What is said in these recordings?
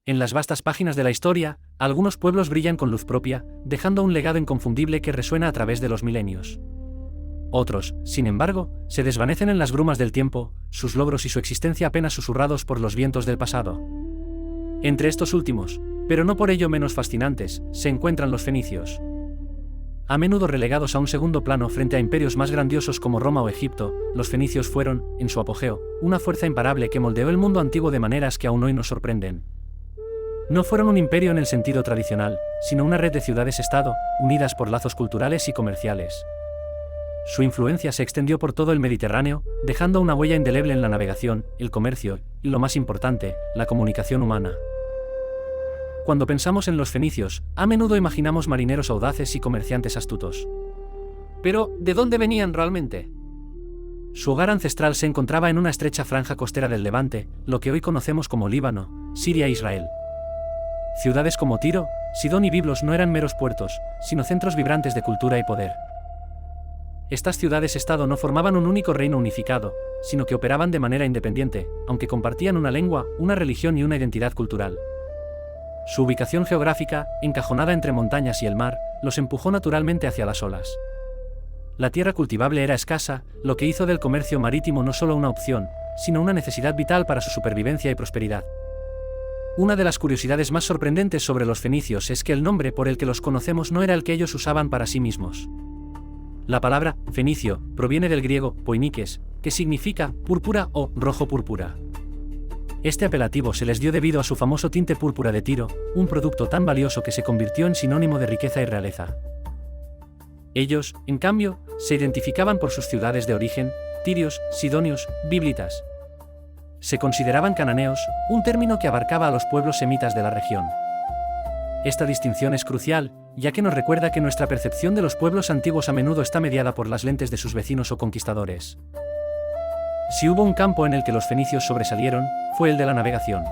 En las vastas páginas de la historia, algunos pueblos brillan con luz propia, dejando un legado inconfundible que resuena a través de los milenios. Otros, sin embargo, se desvanecen en las brumas del tiempo, sus logros y su existencia apenas susurrados por los vientos del pasado. Entre estos últimos, pero no por ello menos fascinantes, se encuentran los fenicios. A menudo relegados a un segundo plano frente a imperios más grandiosos como Roma o Egipto, los fenicios fueron, en su apogeo, una fuerza imparable que moldeó el mundo antiguo de maneras que aún hoy nos sorprenden. No fueron un imperio en el sentido tradicional, sino una red de ciudades-estado, unidas por lazos culturales y comerciales. Su influencia se extendió por todo el Mediterráneo, dejando una huella indeleble en la navegación, el comercio y, lo más importante, la comunicación humana. Cuando pensamos en los fenicios, a menudo imaginamos marineros audaces y comerciantes astutos. Pero, ¿de dónde venían realmente? Su hogar ancestral se encontraba en una estrecha franja costera del Levante, lo que hoy conocemos como Líbano, Siria e Israel. Ciudades como Tiro, Sidón y Biblos no eran meros puertos, sino centros vibrantes de cultura y poder. Estas ciudades-estado no formaban un único reino unificado, sino que operaban de manera independiente, aunque compartían una lengua, una religión y una identidad cultural. Su ubicación geográfica, encajonada entre montañas y el mar, los empujó naturalmente hacia las olas. La tierra cultivable era escasa, lo que hizo del comercio marítimo no solo una opción, sino una necesidad vital para su supervivencia y prosperidad. Una de las curiosidades más sorprendentes sobre los fenicios es que el nombre por el que los conocemos no era el que ellos usaban para sí mismos. La palabra fenicio proviene del griego poinikes, que significa púrpura o rojo púrpura. Este apelativo se les dio debido a su famoso tinte púrpura de Tiro, un producto tan valioso que se convirtió en sinónimo de riqueza y realeza. Ellos, en cambio, se identificaban por sus ciudades de origen, tirios, sidonios, biblitas. Se consideraban cananeos, un término que abarcaba a los pueblos semitas de la región. Esta distinción es crucial, ya que nos recuerda que nuestra percepción de los pueblos antiguos a menudo está mediada por las lentes de sus vecinos o conquistadores. Si hubo un campo en el que los fenicios sobresalieron, fue el de la navegación.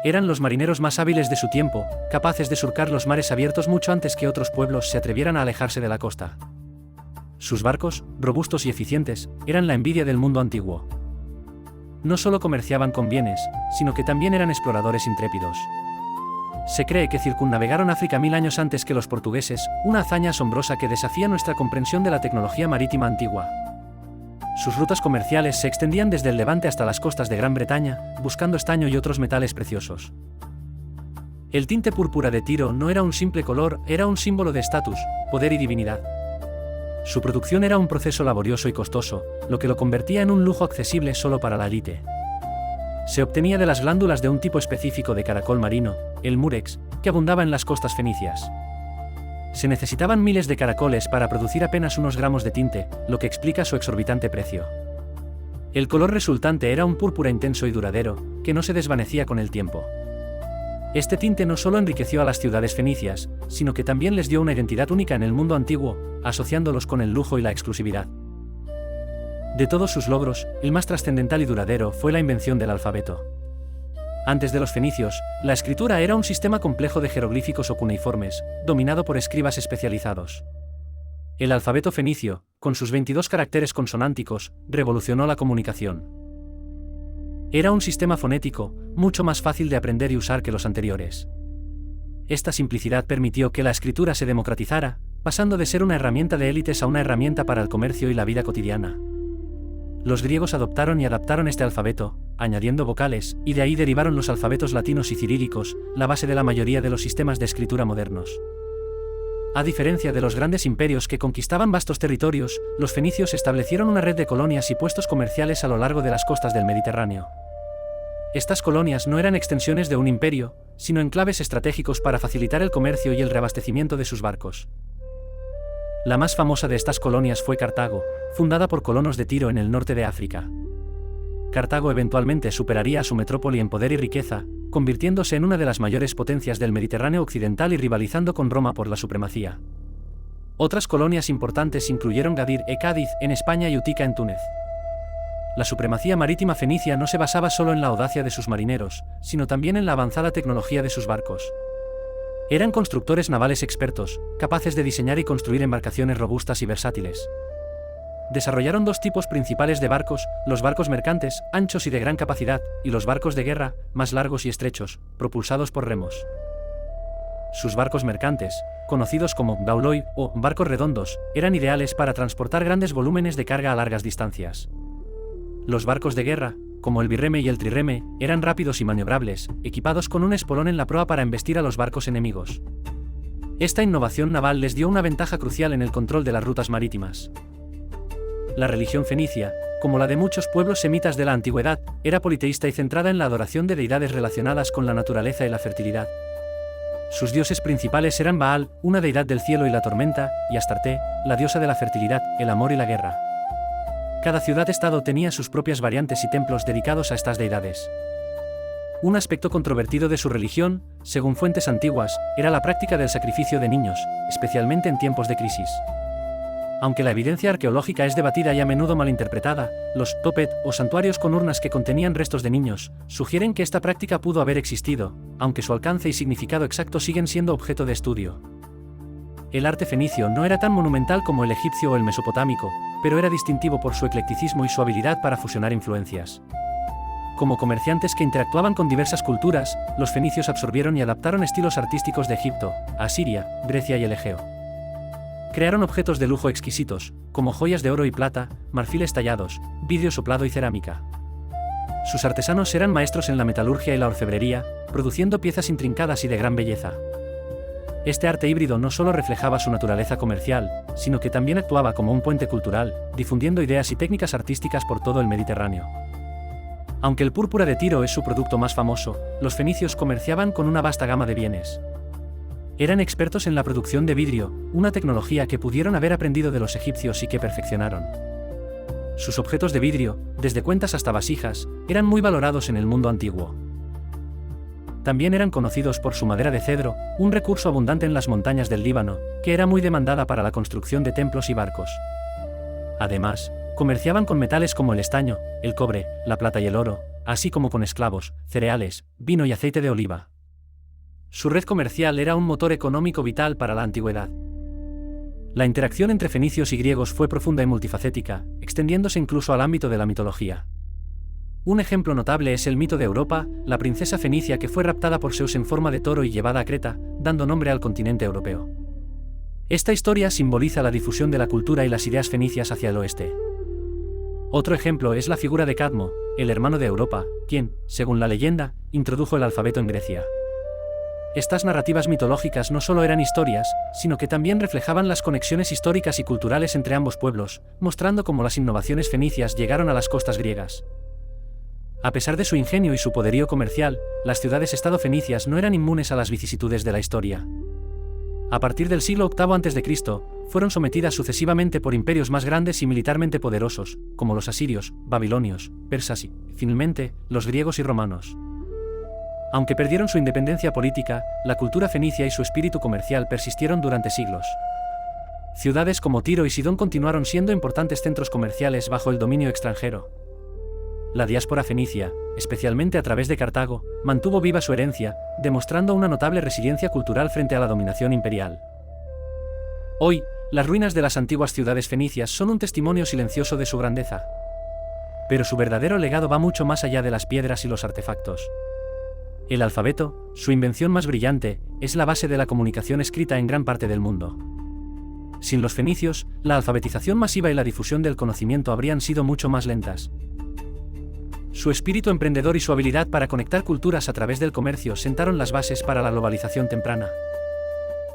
Eran los marineros más hábiles de su tiempo, capaces de surcar los mares abiertos mucho antes que otros pueblos se atrevieran a alejarse de la costa. Sus barcos, robustos y eficientes, eran la envidia del mundo antiguo. No solo comerciaban con bienes, sino que también eran exploradores intrépidos. Se cree que circunnavegaron África 1000 años antes que los portugueses, una hazaña asombrosa que desafía nuestra comprensión de la tecnología marítima antigua. Sus rutas comerciales se extendían desde el Levante hasta las costas de Gran Bretaña, buscando estaño y otros metales preciosos. El tinte púrpura de Tiro no era un simple color, era un símbolo de estatus, poder y divinidad. Su producción era un proceso laborioso y costoso, lo que lo convertía en un lujo accesible solo para la élite. Se obtenía de las glándulas de un tipo específico de caracol marino, el murex, que abundaba en las costas fenicias. Se necesitaban miles de caracoles para producir apenas unos gramos de tinte, lo que explica su exorbitante precio. El color resultante era un púrpura intenso y duradero, que no se desvanecía con el tiempo. Este tinte no solo enriqueció a las ciudades fenicias, sino que también les dio una identidad única en el mundo antiguo, asociándolos con el lujo y la exclusividad. De todos sus logros, el más trascendental y duradero fue la invención del alfabeto. Antes de los fenicios, la escritura era un sistema complejo de jeroglíficos o cuneiformes, dominado por escribas especializados. El alfabeto fenicio, con sus 22 caracteres consonánticos, revolucionó la comunicación. Era un sistema fonético, mucho más fácil de aprender y usar que los anteriores. Esta simplicidad permitió que la escritura se democratizara, pasando de ser una herramienta de élites a una herramienta para el comercio y la vida cotidiana. Los griegos adoptaron y adaptaron este alfabeto, añadiendo vocales, y de ahí derivaron los alfabetos latinos y cirílicos, la base de la mayoría de los sistemas de escritura modernos. A diferencia de los grandes imperios que conquistaban vastos territorios, los fenicios establecieron una red de colonias y puestos comerciales a lo largo de las costas del Mediterráneo. Estas colonias no eran extensiones de un imperio, sino enclaves estratégicos para facilitar el comercio y el reabastecimiento de sus barcos. La más famosa de estas colonias fue Cartago, fundada por colonos de Tiro en el norte de África. Cartago eventualmente superaría a su metrópoli en poder y riqueza, convirtiéndose en una de las mayores potencias del Mediterráneo occidental y rivalizando con Roma por la supremacía. Otras colonias importantes incluyeron Gadir e Cádiz en España y Utica en Túnez. La supremacía marítima fenicia no se basaba solo en la audacia de sus marineros, sino también en la avanzada tecnología de sus barcos. Eran constructores navales expertos, capaces de diseñar y construir embarcaciones robustas y versátiles. desarrollaron dos tipos principales de barcos: los barcos mercantes, anchos y de gran capacidad, y los barcos de guerra, más largos y estrechos, propulsados por remos. Sus barcos mercantes, conocidos como gauloy o barcos redondos, eran ideales para transportar grandes volúmenes de carga a largas distancias. Los barcos de guerra, como el birreme y el trirreme, eran rápidos y maniobrables, equipados con un espolón en la proa para embestir a los barcos enemigos. Esta innovación naval les dio una ventaja crucial en el control de las rutas marítimas. La religión fenicia, como la de muchos pueblos semitas de la antigüedad, era politeísta y centrada en la adoración de deidades relacionadas con la naturaleza y la fertilidad. Sus dioses principales eran Baal, una deidad del cielo y la tormenta, y Astarte, la diosa de la fertilidad, el amor y la guerra. Cada ciudad-estado tenía sus propias variantes y templos dedicados a estas deidades. Un aspecto controvertido de su religión, según fuentes antiguas, era la práctica del sacrificio de niños, especialmente en tiempos de crisis. Aunque la evidencia arqueológica es debatida y a menudo malinterpretada, los topet o santuarios con urnas que contenían restos de niños sugieren que esta práctica pudo haber existido, aunque su alcance y significado exacto siguen siendo objeto de estudio. El arte fenicio no era tan monumental como el egipcio o el mesopotámico, pero era distintivo por su eclecticismo y su habilidad para fusionar influencias. Como comerciantes que interactuaban con diversas culturas, los fenicios absorbieron y adaptaron estilos artísticos de Egipto, Asiria, Grecia y el Egeo. Crearon objetos de lujo exquisitos, como joyas de oro y plata, marfiles tallados, vidrio soplado y cerámica. Sus artesanos eran maestros en la metalurgia y la orfebrería, produciendo piezas intrincadas y de gran belleza. Este arte híbrido no solo reflejaba su naturaleza comercial, sino que también actuaba como un puente cultural, difundiendo ideas y técnicas artísticas por todo el Mediterráneo. Aunque el púrpura de Tiro es su producto más famoso, los fenicios comerciaban con una vasta gama de bienes. Eran expertos en la producción de vidrio, una tecnología que pudieron haber aprendido de los egipcios y que perfeccionaron. Sus objetos de vidrio, desde cuentas hasta vasijas, eran muy valorados en el mundo antiguo. También eran conocidos por su madera de cedro, un recurso abundante en las montañas del Líbano, que era muy demandada para la construcción de templos y barcos. Además, comerciaban con metales como el estaño, el cobre, la plata y el oro, así como con esclavos, cereales, vino y aceite de oliva. Su red comercial era un motor económico vital para la antigüedad. La interacción entre fenicios y griegos fue profunda y multifacética, extendiéndose incluso al ámbito de la mitología. Un ejemplo notable es el mito de Europa, la princesa fenicia que fue raptada por Zeus en forma de toro y llevada a Creta, dando nombre al continente europeo. Esta historia simboliza la difusión de la cultura y las ideas fenicias hacia el oeste. Otro ejemplo es la figura de Cadmo, el hermano de Europa, quien, según la leyenda, introdujo el alfabeto en Grecia. Estas narrativas mitológicas no solo eran historias, sino que también reflejaban las conexiones históricas y culturales entre ambos pueblos, mostrando cómo las innovaciones fenicias llegaron a las costas griegas. A pesar de su ingenio y su poderío comercial, las ciudades-estado fenicias no eran inmunes a las vicisitudes de la historia. A partir del siglo VIII a.C., fueron sometidas sucesivamente por imperios más grandes y militarmente poderosos, como los asirios, babilonios, persas y, finalmente, los griegos y romanos. Aunque perdieron su independencia política, la cultura fenicia y su espíritu comercial persistieron durante siglos. Ciudades como Tiro y Sidón continuaron siendo importantes centros comerciales bajo el dominio extranjero. La diáspora fenicia, especialmente a través de Cartago, mantuvo viva su herencia, demostrando una notable resiliencia cultural frente a la dominación imperial. Hoy, las ruinas de las antiguas ciudades fenicias son un testimonio silencioso de su grandeza. Pero su verdadero legado va mucho más allá de las piedras y los artefactos. El alfabeto, su invención más brillante, es la base de la comunicación escrita en gran parte del mundo. Sin los fenicios, la alfabetización masiva y la difusión del conocimiento habrían sido mucho más lentas. Su espíritu emprendedor y su habilidad para conectar culturas a través del comercio sentaron las bases para la globalización temprana.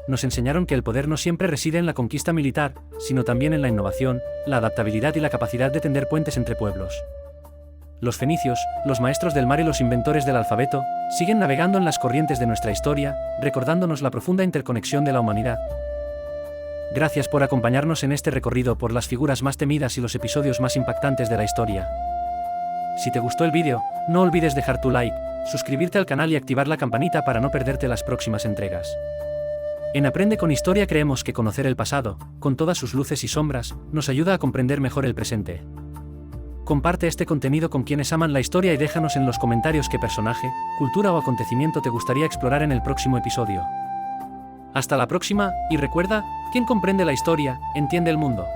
Nos enseñaron que el poder no siempre reside en la conquista militar, sino también en la innovación, la adaptabilidad y la capacidad de tender puentes entre pueblos. Los fenicios, los maestros del mar y los inventores del alfabeto, siguen navegando en las corrientes de nuestra historia, recordándonos la profunda interconexión de la humanidad. Gracias por acompañarnos en este recorrido por las figuras más temidas y los episodios más impactantes de la historia. Si te gustó el vídeo, no olvides dejar tu like, suscribirte al canal y activar la campanita para no perderte las próximas entregas. En Aprende con Historia creemos que conocer el pasado, con todas sus luces y sombras, nos ayuda a comprender mejor el presente. Comparte este contenido con quienes aman la historia y déjanos en los comentarios qué personaje, cultura o acontecimiento te gustaría explorar en el próximo episodio. Hasta la próxima, y recuerda, quien comprende la historia, entiende el mundo.